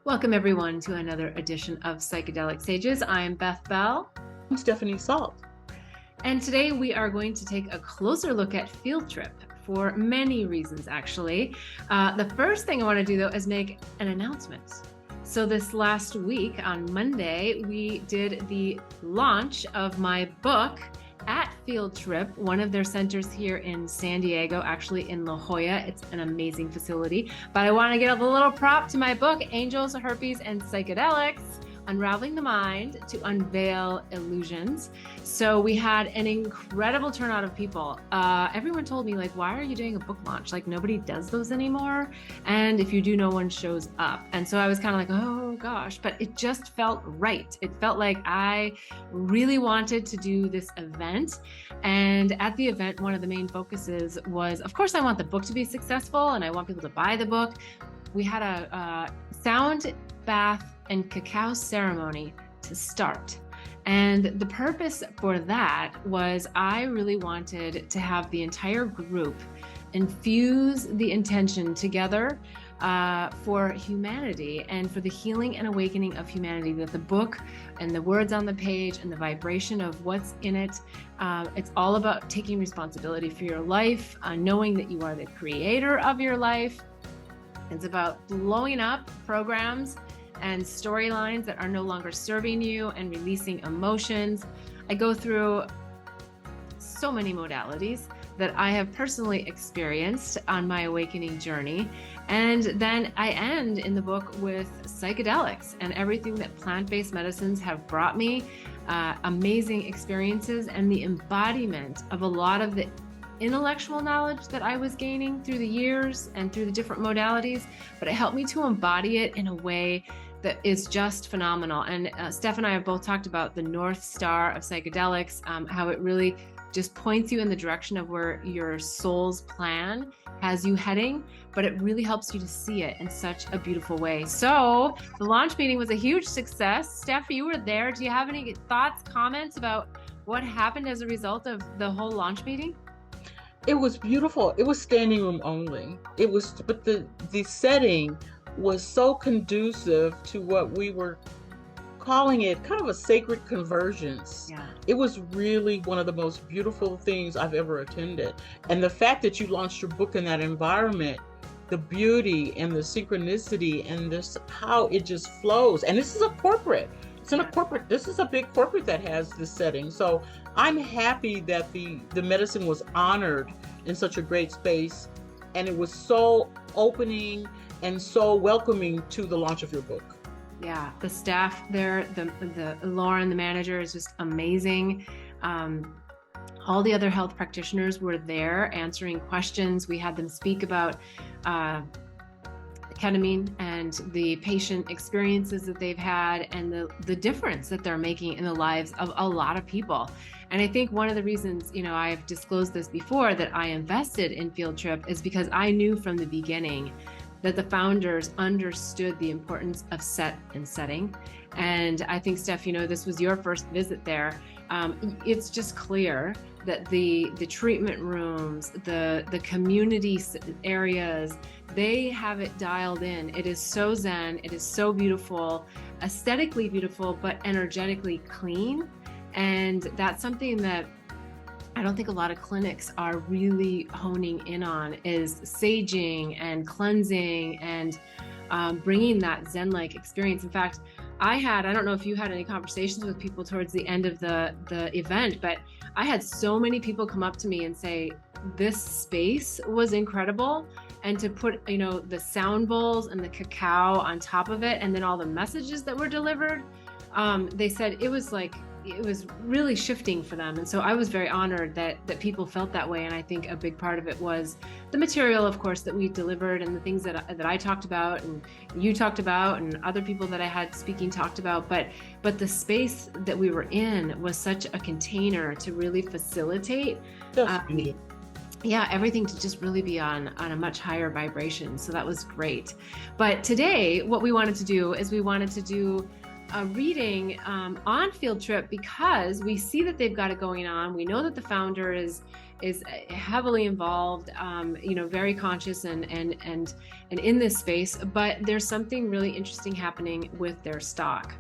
Welcome everyone to another edition of Psychedelic Sages. I'm Beth Bell. I'm Stephanie Salt. And today we are going to take a closer look at Field Trip for many reasons, actually. The first thing I want to do, though, is make an announcement. So this last week on Monday, we did the launch of my book at Field Trip, one of their centers here in San Diego, actually in La Jolla. It's an amazing facility. But I want to give a little prop to my book, Angels, Herpes and Psychedelics, Unraveling the Mind to Unveil Illusions. So we had an incredible turnout of people. Everyone told me, like, why are you doing a book launch? Like, nobody does those anymore. And if you do, no one shows up. And so I was kind of like, oh gosh, but it just felt right. It felt like I really wanted to do this event. And at the event, one of the main focuses was, of course, I want the book to be successful and I want people to buy the book. We had a sound bath and cacao ceremony to start. And the purpose for that was I really wanted to have the entire group infuse the intention together for humanity and for the healing and awakening of humanity, that the book and the words on the page and the vibration of what's in it, it's all about taking responsibility for your life, knowing that you are the creator of your life. It's about blowing up programs and storylines that are no longer serving you and releasing emotions. I go through so many modalities that I have personally experienced on my awakening journey. And then I end in the book with psychedelics and everything that plant-based medicines have brought me, amazing experiences and the embodiment of a lot of the intellectual knowledge that I was gaining through the years and through the different modalities, but it helped me to embody it in a way that is just phenomenal. And Steph and I have both talked about the North Star of psychedelics, how it really just points you in the direction of where your soul's plan has you heading, but it really helps you to see it in such a beautiful way. So the launch meeting was a huge success. Steph, you were there. Do you have any thoughts, comments about what happened as a result of the whole launch meeting? It was beautiful. It was standing room only. But the setting was so conducive to what we were calling it kind of a sacred convergence. Yeah. It was really one of the most beautiful things I've ever attended. And the fact that you launched your book in that environment, the beauty and the synchronicity and this, how it just flows. And this is a corporate. This is a big corporate that has this setting. So I'm happy that the medicine was honored in such a great space, and it was so opening and so welcoming to the launch of your book. Yeah, the staff there, the Lauren, the manager, is just amazing. All the other health practitioners were there answering questions. We had them speak about ketamine and the patient experiences that they've had and the difference that they're making in the lives of a lot of people. And I think one of the reasons, I've disclosed this before, that I invested in Field Trip is because I knew from the beginning that the founders understood the importance of set and setting. And I think, Steph, this was your first visit there. It's just clear that the treatment rooms, the community areas, they have it dialed in. It is so zen, it is so beautiful, aesthetically beautiful, but energetically clean. And that's something that I don't think a lot of clinics are really honing in on, is saging and cleansing and bringing that zen-like experience. In fact, I don't know if you had any conversations with people towards the end of the event, but I had so many people come up to me and say, this space was incredible. And to put, the sound bowls and the cacao on top of it, and then all the messages that were delivered, they said it was really shifting for them. And so I was very honored that people felt that way. And I think a big part of it was the material, of course, that we delivered, and the things that I talked about and you talked about and other people that I had speaking talked about. But the space that we were in was such a container to really facilitate everything to just really be on a much higher vibration. So that was great. But today, what we wanted to do is we wanted to do a reading on Field Trip, because we see that they've got it going on. We know that the founder is is heavily involved, very conscious and in this space. But there's something really interesting happening with their stock.